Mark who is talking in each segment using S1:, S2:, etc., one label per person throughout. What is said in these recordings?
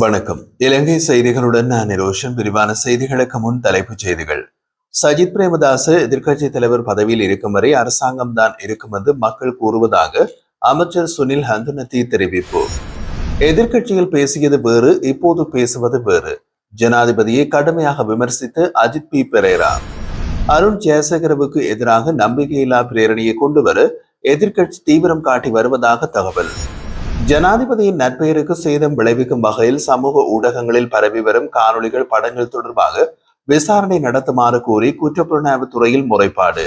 S1: வணக்கம். இலங்கை செய்திகளுடன் நான் ரோஷன். விரிவான செய்திகளுக்கு முன் தலைப்புச் செய்திகள். சஜித் பிரேமதாச எதிர்க்கட்சி தலைவர் பதவியில் இருக்கும் வரை அரசாங்கம் தான் இருக்கும் என்று மக்கள் கூறுவதாக அமைச்சர் சுனில் ஹந்துனத்தி தெரிவிப்பு. எதிர்க்கட்சியில் பேசியது வேறு, இப்போது பேசுவது வேறு. ஜனாதிபதியை கடுமையாக விமர்சித்து அஜித் பி பெரேரா. அருண் ஜெயசேகரவுக்கு எதிராக நம்பிக்கையில்லா பிரேரணையை கொண்டு வர எதிர்க்கட்சி தீவிரம் காட்டி வருவதாக தகவல். ஜனாதிபதியின் நற்பெயருக்கு சேதம் விளைவிக்கும் வகையில் சமூக ஊடகங்களில் பரவி வரும் காணொலிகள், படங்கள் தொடர்பாக விசாரணை நடத்துமாறு கூறி குற்றப்புலனாய்வு துறையில் முறைப்பாடு.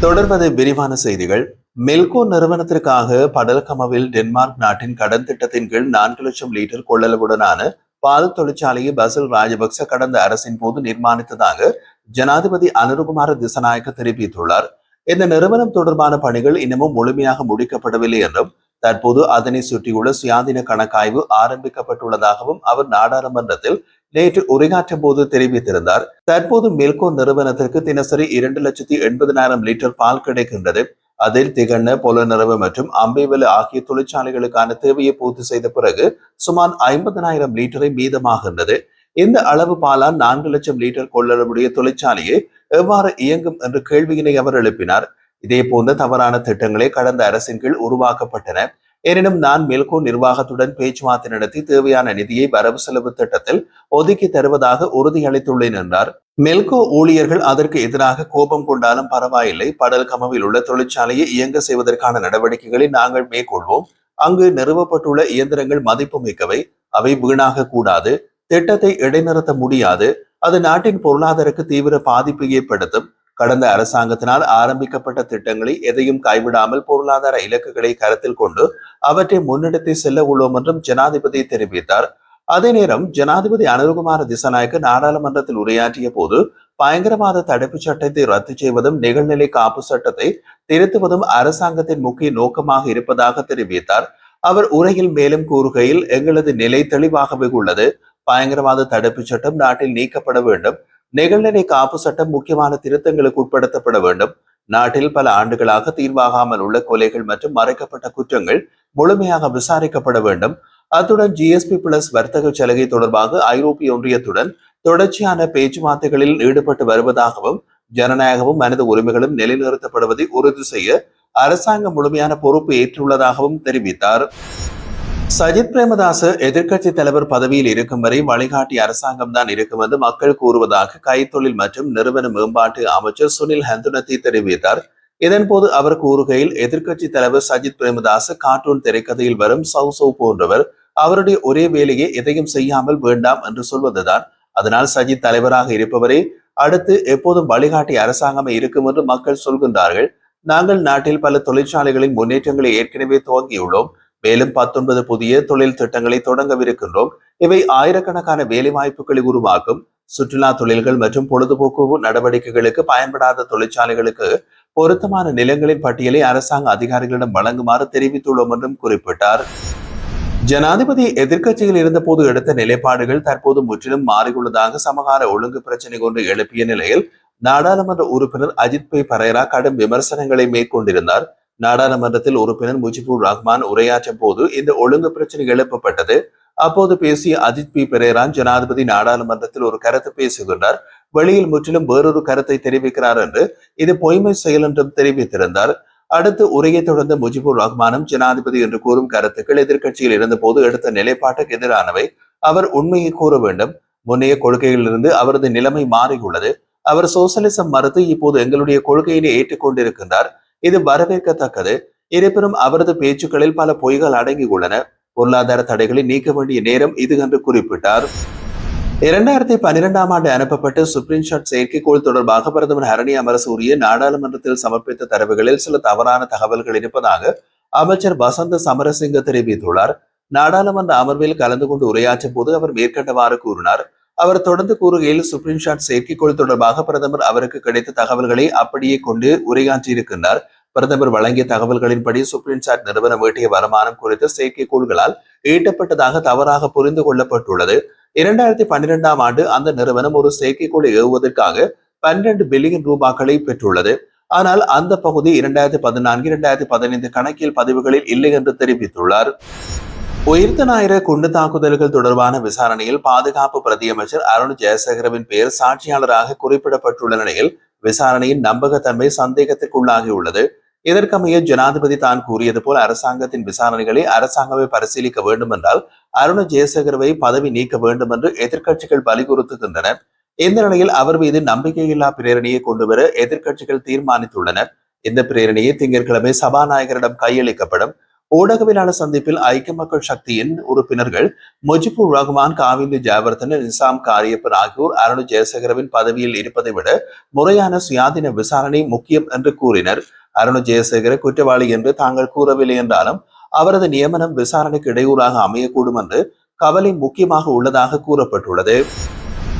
S1: தொடர்வது விரிவான செய்திகள். மெல்கோ நிறுவனத்திற்காக படல்கமவில் டென்மார்க் நாட்டின் கடன் திட்டத்தின் கீழ் 4 லட்சம் லிட்டர் கொள்ளளவுடனான பால் தொழிற்சாலையை பசில் ராஜபக்ச கடந்த அரசின் போது நிர்மாணித்ததாக ஜனாதிபதி அனுருகுமார திசநாயக்க தெரிவித்துள்ளார். இந்த நிறுவனம் தொடர்பான பணிகள் இன்னமும் முழுமையாக முடிக்கப்படவில்லை என்றும் தற்போது அதனை சுற்றியுள்ள சுயாதீன கணக்காய்வு ஆரம்பிக்கப்பட்டுள்ளதாகவும் அவர் நாடாளுமன்றத்தில் நேற்று உரையாற்றும் போது தெரிவித்திருந்தார். தற்போது மெல்கோ நிறுவனத்திற்கு தினசரி 2,80,000 லிட்டர் பால் கிடைக்கின்றது. அதில் திகண்ண, பொலனரவு மற்றும் அம்பேவல ஆகிய தொழிற்சாலைகளுக்கான தேவையை பூர்த்தி செய்த பிறகு சுமார் 50,000 லிட்டரை மீதமாகின்றது. இந்த அளவு பாலால் 4 லட்சம் லிட்டர் கொள்ளளவுடைய தொழிற்சாலையை எவ்வாறு இயங்கும் என்ற கேள்வியினை அவர் எழுப்பினார். இதே போன்ற தவறான திட்டங்களே கடந்த அரசின் கீழ் உருவாக்கப்பட்டன. எனினும் நான் மெல்கோ நிர்வாகத்துடன் பேச்சுவார்த்தை நடத்தி தேவையான நிதியை வரவு செலவு திட்டத்தில் ஒதுக்கி தருவதாக உறுதியளித்துள்ளேன் என்றார். மெல்கோ ஊழியர்கள் அதற்கு எதிராக கோபம் கொண்டாலும் பரவாயில்லை. படல்கமவில் உள்ள தொழிற்சாலையை இயங்க செய்வதற்கான நடவடிக்கைகளை நாங்கள் மேற்கொள்வோம். அங்கு நிறுவப்பட்டுள்ள இயந்திரங்கள் மதிப்பு மிக்கவை, அவை வீணாக கூடாது. திட்டத்தை இடைநிறுத்த முடியாது. அது நாட்டின் பொருளாதாரக்கு தீவிர பாதிப்பை ஏற்படுத்தும். கடந்த அரசாங்கத்தினால் ஆரம்பிக்கப்பட்ட திட்டங்களை எதையும் கைவிடாமல் பொருளாதார இலக்குகளை கருத்தில் கொண்டு அவற்றை முன்னெடுத்து செல்ல உள்ளோம் என்றும் ஜனாதிபதி தெரிவித்தார். அதே நேரம் ஜனாதிபதி அனுருகுமார திசநாயக்க நாடாளுமன்றத்தில் உரையாற்றிய போது பயங்கரவாத தடுப்பு சட்டத்தை ரத்து செய்வதும் நிகழ்நிலை காப்பு சட்டத்தை திருத்துவதும் அரசாங்கத்தின் முக்கிய நோக்கமாக இருப்பதாக தெரிவித்தார். அவர் உரையில் மேலும் கூறுகையில், எங்களது நிலை தெளிவாகவே உள்ளது. பயங்கரவாத தடுப்பு சட்டம் நாட்டில் நீக்கப்பட வேண்டும். நிகழ்நிலை காப்பு சட்டம் முக்கியமான திருத்தங்களுக்கு உட்படுத்தப்பட வேண்டும். நாட்டில் பல ஆண்டுகளாக தீர்வாகாமல் உள்ள கொலைகள் மற்றும் மறைக்கப்பட்ட குற்றங்கள் முழுமையாக விசாரிக்கப்பட வேண்டும். அத்துடன் GSP+ வர்த்தக சலுகை தொடர்பாக ஐரோப்பிய ஒன்றியத்துடன் தொடர்ச்சியான பேச்சுவார்த்தைகளில் ஈடுபட்டு வருவதாகவும் ஜனநாயகமும் மனித உரிமைகளும் நிலைநிறுத்தப்படுவதை உறுதி செய்ய அரசாங்கம் முழுமையான பொறுப்பு ஏற்றுள்ளதாகவும் தெரிவித்தார். சஜித் பிரேமதாச எதிர்க்கட்சி தலைவர் பதவியில் இருக்கும் வரை வழிகாட்டி அரசாங்கம் தான் இருக்கும் என்று மக்கள் கூறுவதாக கைத்தொழில் மற்றும் நிறுவன மேம்பாட்டு அமைச்சர் சுனில் ஹந்துனத்தி தெரிவித்தார். இதன்போது அவர் கூறுகையில், எதிர்க்கட்சி தலைவர் சஜித் பிரேமதாச கார்ட்டூன் திரைக்கதையில் வரும் சௌ போன்றவர். அவருடைய ஒரே வேலையை எதையும் செய்யாமல் வேண்டாம் என்று சொல்வதுதான். அதனால் சஜித் தலைவராக இருப்பவரே அடுத்து எப்போதும் வழிகாட்டி அரசாங்கமே இருக்கும் என்று மக்கள் சொல்கின்றார்கள். நாங்கள் நாட்டில் பல தொழிற்சாலைகளின் முன்னேற்றங்களை ஏற்கனவே துவங்கியுள்ளோம். மேலும் 19 புதிய தொழில் திட்டங்களை தொடங்கவிருக்கின்றோம். இவை ஆயிரக்கணக்கான வேலை வாய்ப்புகளை உருவாக்கும். சுற்றுலா தொழில்கள் மற்றும் பொழுதுபோக்கு நடவடிக்கைகளுக்கு பயன்படாத தொழிற்சாலைகளுக்கு பொருத்தமான நிலங்களின் பட்டியலை அரசாங்க அதிகாரிகளிடம் வழங்குமாறு தெரிவித்துள்ளோம் என்றும் குறிப்பிட்டார். ஜனாதிபதி எதிர்க்கட்சியில் இருந்த போது எடுத்த நிலைப்பாடுகள் தற்போது முற்றிலும் மாறியுள்ளதாக சமகால ஒழுங்கு பிரச்சனை கொண்டு எழுப்பிய நிலையில் நாடாளுமன்ற உறுப்பினர் அஜித் பி பெரேரா கடும் விமர்சனங்களை மேற்கொண்டிருந்தார். நாடாளுமன்றத்தில் உறுப்பினர் முஜிபுர் ரஹ்மான் உரையாற்றும் போது இந்த ஒழுங்கு பிரச்சனை எழுப்பப்பட்டது. அப்போது பேசிய அஜித் பி பெரேரா, ஜனாதிபதி நாடாளுமன்றத்தில் ஒரு கருத்து பேசுகின்றார், வெளியில் முற்றிலும் வேறொரு கருத்தை தெரிவிக்கிறார் என்று, இது பொய்மை செயல் என்றும் தெரிவித்திருந்தார். அடுத்து உரையை தொடர்ந்த முஜிபுர் ரஹ்மானும் ஜனாதிபதி என்று கூறும் கருத்துக்கள் எதிர்க்கட்சியில் இருந்த போது எடுத்த நிலைப்பாட்டுக்கு எதிரானவை. அவர் உண்மையை கூற வேண்டும். முன்னைய கொள்கையிலிருந்து அவரது நிலைமை மாறியுள்ளது. அவர் சோசலிசம் மறுத்து இப்போது எங்களுடைய கொள்கையினை ஏற்றுக்கொண்டிருக்கின்றார். இது வரவேற்கத்தக்கது. இருப்பினும் அவரது பேச்சுக்களில் பல பொய்கள் அடங்கியுள்ளன. பொருளாதார தடைகளை நீக்க வேண்டிய நேரம் இது என்று குறிப்பிட்டார். 2012ஆம் ஆண்டு அனுப்பப்பட்ட சுப்ரீம் ஷாட் செயற்கைக்கோள் தொடர்பாக பிரதமர் ஹரணி அமரசூரிய நாடாளுமன்றத்தில் சமர்ப்பித்த தரவுகளில் சில தவறான தகவல்கள் இருப்பதாக அமைச்சர் வசந்த சமரசிங்க தெரிவித்துள்ளார். நாடாளுமன்ற அமர்வில் கலந்து கொண்டு உரையாற்றும் போது அவர் மேற்கண்டவாறு கூறினார். அவர் தொடர்ந்து கூறுகையில், சுப்ரீம் ஷாட் செயற்கைக்கோள் தொடர்பாக பிரதமர் அவருக்கு கிடைத்த தகவல்களை அப்படியே கொண்டு உரையாற்றியிருக்கின்றார். பிரதமர் வழங்கிய தகவல்களின்படி சுப்ரீம் ஷாட் நிறுவனம் ஈட்டிய வருமானம் குறித்து செயற்கைக்கோள்களால் ஈட்டப்பட்டதாக தவறாக புரிந்து கொள்ளப்பட்டுள்ளது. 2012ஆம் ஆண்டு அந்த நிறுவனம் ஒரு செயற்கைக்கோளை ஏவுவதற்காக 12 பில்லியன் ரூபாய்களை பெற்றுள்ளது. ஆனால் அந்த பகுதி 2014-2015 கணக்கியல் பதிவுகளில் இல்லை என்று தெரிவித்துள்ளார். உயிர்த்த ஞாயிறு குண்டு தாக்குதல்கள் தொடர்பான விசாரணையில் பாதுகாப்பு பிரதியமைச்சர் அருண் ஜெயசேகரவின் பெயர் சாட்சியாளராக குறிப்பிடப்பட்டுள்ள நிலையில் விசாரணையின் நம்பகத்தன்மை சந்தேகத்திற்குள்ளாகியுள்ளது. இதற்கமைய ஜனாதிபதி தான் கூறியது போல் அரசாங்கத்தின் விசாரணைகளை அரசாங்கமே பரிசீலிக்க வேண்டும் என்றால் அருண் ஜெயசேகரவை பதவி நீக்க வேண்டும் என்று எதிர்க்கட்சிகள் வலியுறுத்துகின்றனர். இந்த நிலையில் அவர் மீது நம்பிக்கையில்லா பிரேரணையை கொண்டுவர எதிர்க்கட்சிகள் தீர்மானித்துள்ளனர். இந்த பிரேரணையை திங்கட்கிழமை சபாநாயகரிடம் கையளிக்கப்படும். ஊடகவியலாளர் சந்திப்பில் ஐக்கிய மக்கள் சக்தியின் உறுப்பினர்கள் முஜிபுர் ரஹ்மான், காவிந்தி ஜெயவர்தன, நிசாம் காரியப்பன் ஆகியோர் அருண் ஜெயசேகரவின் பதவியில் இருப்பதை விட முறையான சுயாதீன விசாரணை முக்கியம் என்று கூறினர். அருண் ஜெயசேகர குற்றவாளி என்று தாங்கள் கூறவில்லை என்றாலும் அவரது நியமனம் விசாரணைக்கு இடையூறாக அமையக்கூடும் என்று கவலை முக்கியமாக உள்ளதாக கூறப்பட்டுள்ளது.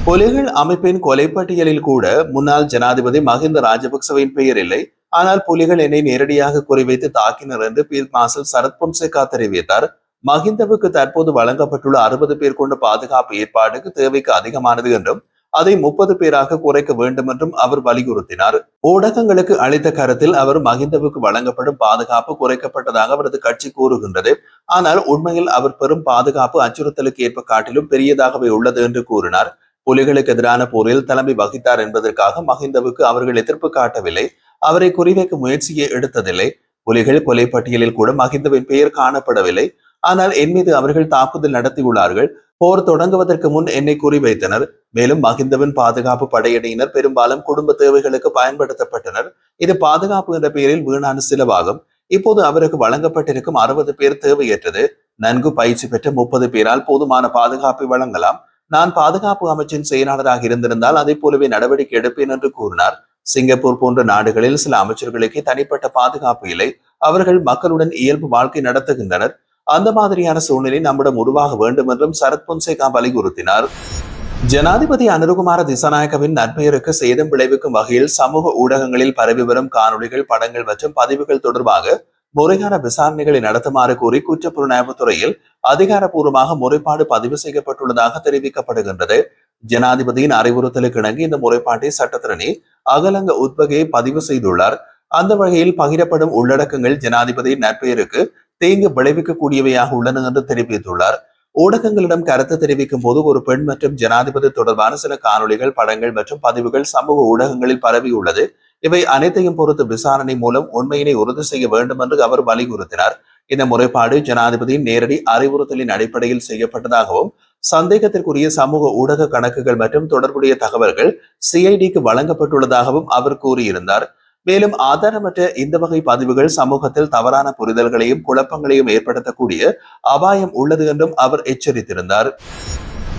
S1: புலிகள் அமைப்பின் கொலைப்பட்டியலில் கூட முன்னாள் ஜனாதிபதி மஹிந்த ராஜபக்சவின் பெயர் இல்லை. ஆனால் புலிகள் என்னை நேரடியாக குறிவைத்து தாக்கினர் என்று பீல்ட் மார்ஷல் சரத் பொன்சேகா தெரிவித்தார். மஹிந்தவுக்கு தற்போது வழங்கப்பட்டுள்ள 60 பேர் கொண்ட பாதுகாப்பு ஏற்பாடுக்கு தேவைக்கு அதிகமானது என்றும் அதை 30 பேராக குறைக்க வேண்டும் என்றும் அவர் வலியுறுத்தினார். ஊடகங்களுக்கு அளித்த கருத்தில் அவர் மஹிந்தவுக்கு வழங்கப்படும் பாதுகாப்பு குறைக்கப்பட்டதாக அவரது கட்சி கூறுகின்றது. ஆனால் உண்மையில் அவர் பெரும் பாதுகாப்பு அச்சுறுத்தலுக்கு ஏற்ப காட்டிலும் பெரியதாகவே உள்ளது என்று கூறினார். புலிகளுக்கு எதிரான போரில் தலைமை வகித்தார் என்பதற்காக மஹிந்தவுக்கு அவர்கள் எதிர்ப்பு காட்டவில்லை. அவரை குறிவைக்க முயற்சியை எடுத்ததில்லை. புலிகள் கொலை பட்டியலில் கூட மஹிந்தவின் பெயர் காணப்படவில்லை. ஆனால் என் மீது அவர்கள் தாக்குதல் நடத்தியுள்ளார்கள். போர் தொடங்குவதற்கு முன் என்னை குறிவைத்தனர். மேலும் மஹிந்தவின் பாதுகாப்பு படையணியினர் பெரும்பாலும் குடும்ப தேவைகளுக்கு பயன்படுத்தப்பட்டனர். இது பாதுகாப்பு என்ற பெயரில் வீணான செலவாகும். இப்போது அவருக்கு வழங்கப்பட்டிருக்கும் 60 பேர் தேவையற்றது. நன்கு பயிற்சி பெற்ற 30 பேரால் போதுமான பாதுகாப்பை வழங்கலாம். நான் பாதுகாப்பு அமைச்சின் செயலாளராக இருந்திருந்தால் அதை போலவே நடவடிக்கை எடுப்பேன் என்று கூறினார். சிங்கப்பூர் போன்ற நாடுகளில் சில அமைச்சர்களுக்கு தனிப்பட்ட பாதுகாப்பு இல்லை. அவர்கள் மக்களுடன் இயல்பு வாழ்க்கை நடத்துகின்றனர். அந்த மாதிரியான சூழ்நிலை நம்மிடம் உருவாக வேண்டும் என்றும் சரத் பொன்சேகா வலியுறுத்தினார். ஜனாதிபதி அனுருகுமார திசாநாயக்கவின் நற்பெயருக்கு சேதம் விளைவிக்கும் வகையில் சமூக ஊடகங்களில் பரவி வரும் காணொலிகள், படங்கள் மற்றும் பதிவுகள் தொடர்பாக முறையான விசாரணைகளை நடத்துமாறு கூறி குற்றப்புலனாய்வு துறையில் அதிகாரப்பூர்வமாக முறைப்பாடு பதிவு செய்யப்பட்டுள்ளதாக தெரிவிக்கப்படுகின்றது. ஜனாதிபதியின் அறிவுறுத்தலுக்கு இணங்கி இந்த முறைப்பாட்டை சட்டத்திரணி அகலங்க உத்பகை பதிவு செய்துள்ளார். அந்த வகையில் பகிரப்படும் உள்ளடக்கங்கள் ஜனாதிபதியின் நற்பெயருக்கு தீங்கு விளைவிக்கக்கூடியவையாக உள்ளன என்று தெரிவித்துள்ளார். ஊடகங்களிடம் கருத்து தெரிவிக்கும் போது ஒரு பெண் மற்றும் ஜனாதிபதி தொடர்பான சில காணொலிகள், படங்கள் மற்றும் பதிவுகள் சமூக ஊடகங்களில் பரவியுள்ளது. இவை அனைத்தையும் பொறுத்து விசாரணை மூலம் உண்மையினை உறுதி செய்ய வேண்டும் என்று அவர் வலியுறுத்தினார். இந்த முறைப்பாடு ஜனாதிபதியின் நேரடி அறிவுறுத்தலின் அடிப்படையில் செய்யப்பட்டதாகவும் சந்தேகத்திற்குரிய சமூக ஊடக கணக்குகள் மற்றும் தொடர்புடைய தகவல்கள் சிஐடிக்கு வழங்கப்பட்டுள்ளதாகவும் அவர் கூறியிருந்தார். மேலும் ஆதாரமற்ற இந்த வகை பதிவுகள் சமூகத்தில் தவறான புரிதல்களையும் குழப்பங்களையும் ஏற்படுத்தக்கூடிய அபாயம் உள்ளது என்றும் அவர் எச்சரித்திருந்தார்.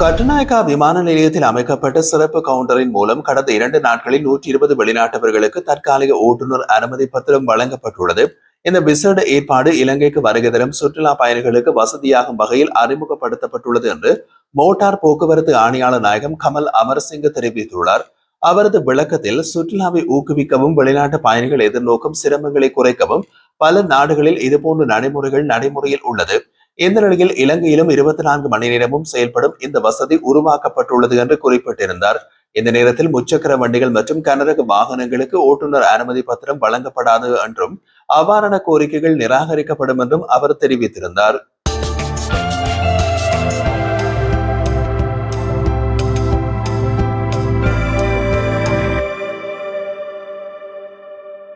S1: கட்டுநாயக்கா விமான நிலையத்தில் அமைக்கப்பட்ட சிறப்பு கவுண்டரின் மூலம் கடந்த 2 நாட்களில் 120 வெளிநாட்டவர்களுக்கு தற்காலிக ஓட்டுநர் அனுமதி பத்திரம் வழங்கப்பட்டுள்ளது. இந்த விசேட ஏற்பாடு இலங்கைக்கு வருகை தரும் சுற்றுலா பயணிகளுக்கு வசதியாகும் வகையில் அறிமுகப்படுத்தப்பட்டுள்ளது என்று மோட்டார் போக்குவரத்து ஆணையாளர் நாயகம் கமல் அமரசிங்க தெரிவித்துள்ளார். அவரது விளக்கத்தில் சுற்றுலாவை ஊக்குவிக்கவும் வெளிநாட்டு பயணிகள் எதிர்நோக்கும் சிரமங்களை குறைக்கவும் பல நாடுகளில் இதுபோன்ற நடைமுறையில் உள்ளது. இந்த நிலையில் இலங்கையிலும் 24 மணி நேரமும் செயல்படும் இந்த வசதி உருவாக்கப்பட்டுள்ளது என்று குறிப்பிட்டிருந்தார். இந்த நேரத்தில் முச்சக்கர வண்டிகள் மற்றும் கனரக வாகனங்களுக்கு ஓட்டுநர் அனுமதி பத்திரம் வழங்கப்படாது என்றும் அவ்வாறான கோரிக்கைகள் நிராகரிக்கப்படும் என்றும் அவர் தெரிவித்திருந்தார்.